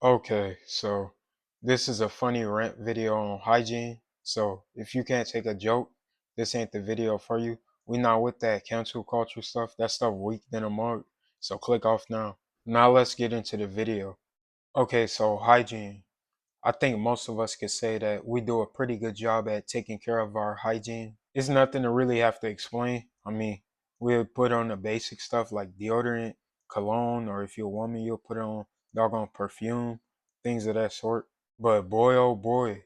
Okay, so this is a funny rant video on hygiene. So if you can't take a joke, this ain't the video for you. We not with that cancel culture stuff. That stuff weak than a mug. So click off now. Now let's get into the video. Okay, so hygiene. I think most of us could say that we do a pretty good job at taking care of our hygiene. It's nothing to really have to explain. I mean, we'll put on the basic stuff like deodorant, cologne, or if you're a woman, you'll put on doggone perfume, things of that sort. But boy, oh boy,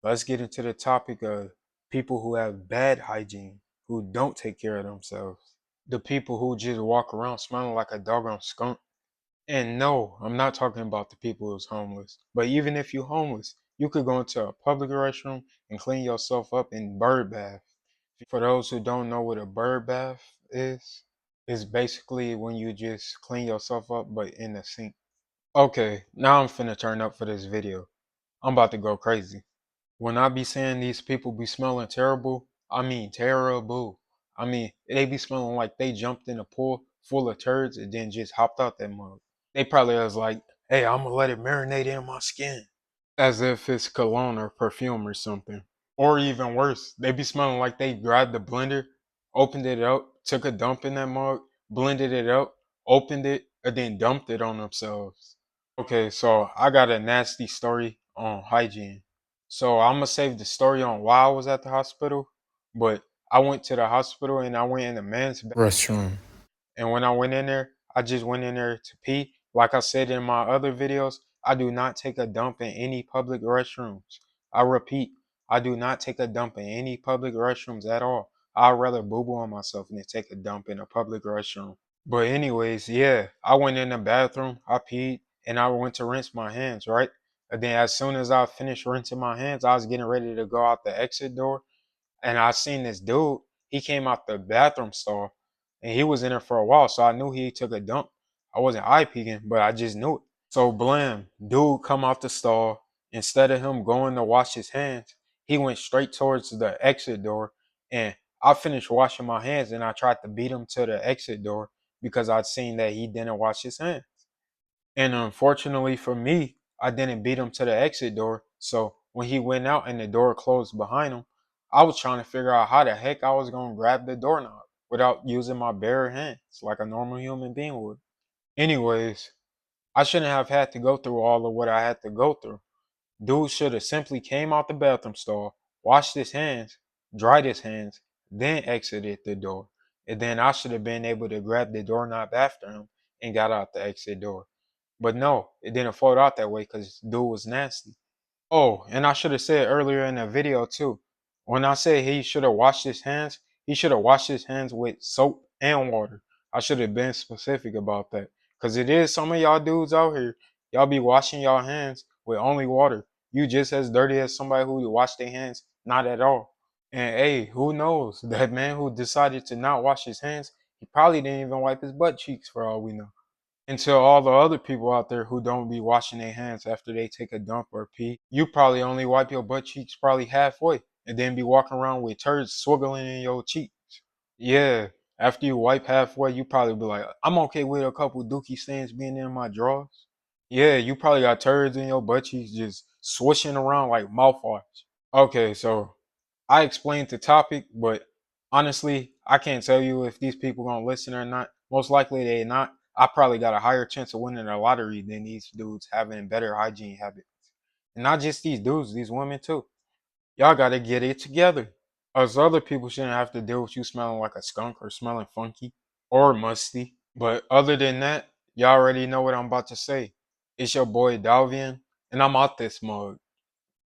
let's get into the topic of people who have bad hygiene, who don't take care of themselves. The people who just walk around smelling like a doggone skunk. And no, I'm not talking about the people who's homeless. But even if you're homeless, you could go into a public restroom and clean yourself up in bird bath. For those who don't know what a bird bath is, it's basically when you just clean yourself up but in the sink. Okay, now I'm finna turn up for this video. I'm about to go crazy. When I be saying these people be smelling terrible, I mean terrible. I mean, they be smelling like they jumped in a pool full of turds and then just hopped out that mug. They probably was like, hey, I'm gonna let it marinate in my skin. As if it's cologne or perfume or something. Or even worse, they be smelling like they grabbed the blender, opened it up, took a dump in that mug, blended it up, opened it, and then dumped it on themselves. Okay, so I got a nasty story on hygiene. So I'm gonna save the story on why I was at the hospital, but I went to the hospital and I went in the men's Restroom. and when I went in there, I just went in there to pee. Like I said in my other videos, I do not take a dump in any public restrooms. I repeat, I do not take a dump in any public restrooms at all. I'd rather boo boo on myself than take a dump in a public restroom. But anyways, yeah, I went in the bathroom, I peed, and I went to rinse my hands, right? And then as soon as I finished rinsing my hands, I was getting ready to go out the exit door and I seen this dude. He came out the bathroom stall, and he was in there for a while, so I knew he took a dump. I wasn't eye peeking, but I just knew it. So blam, dude come out the stall. Instead of him going to wash his hands, he went straight towards the exit door. And I finished washing my hands, and I tried to beat him to the exit door because I'd seen that he didn't wash his hands. And unfortunately for me, I didn't beat him to the exit door. So when he went out and the door closed behind him, I was trying to figure out how the heck I was going to grab the doorknob without using my bare hands like a normal human being would. Anyways, I shouldn't have had to go through all of what I had to go through. Dude should have simply came out the bathroom stall, washed his hands, dried his hands, then exited the door. And then I should have been able to grab the doorknob after him and got out the exit door. But no, it didn't fold out that way because dude was nasty. Oh, and I should have said earlier in the video too. When I said he should have washed his hands, he should have washed his hands with soap and water. I should have been specific about that. Cause it is some of y'all dudes out here, y'all be washing y'all hands with only water. You just as dirty as somebody who wash their hands not at all. And hey, who knows? That man who decided to not wash his hands, he probably didn't even wipe his butt cheeks for all we know. Until all the other people out there who don't be washing their hands after they take a dump or pee, you probably only wipe your butt cheeks probably halfway and then be walking around with turds swiggling in your cheeks. Yeah, after you wipe halfway, you probably be like, I'm okay with a couple dookie stains being in my drawers. Yeah, you probably got turds in your butt cheeks just swishing around like mouthwash. Okay, so I explained the topic, but honestly, I can't tell you if these people gonna listen or not. Most likely they not. I probably got a higher chance of winning the lottery than these dudes having better hygiene habits. And not just these dudes, these women too. Y'all gotta get it together. Us other people shouldn't have to deal with you smelling like a skunk or smelling funky or musty. But other than that, y'all already know what I'm about to say. It's your boy Dalvian, and I'm out this mug.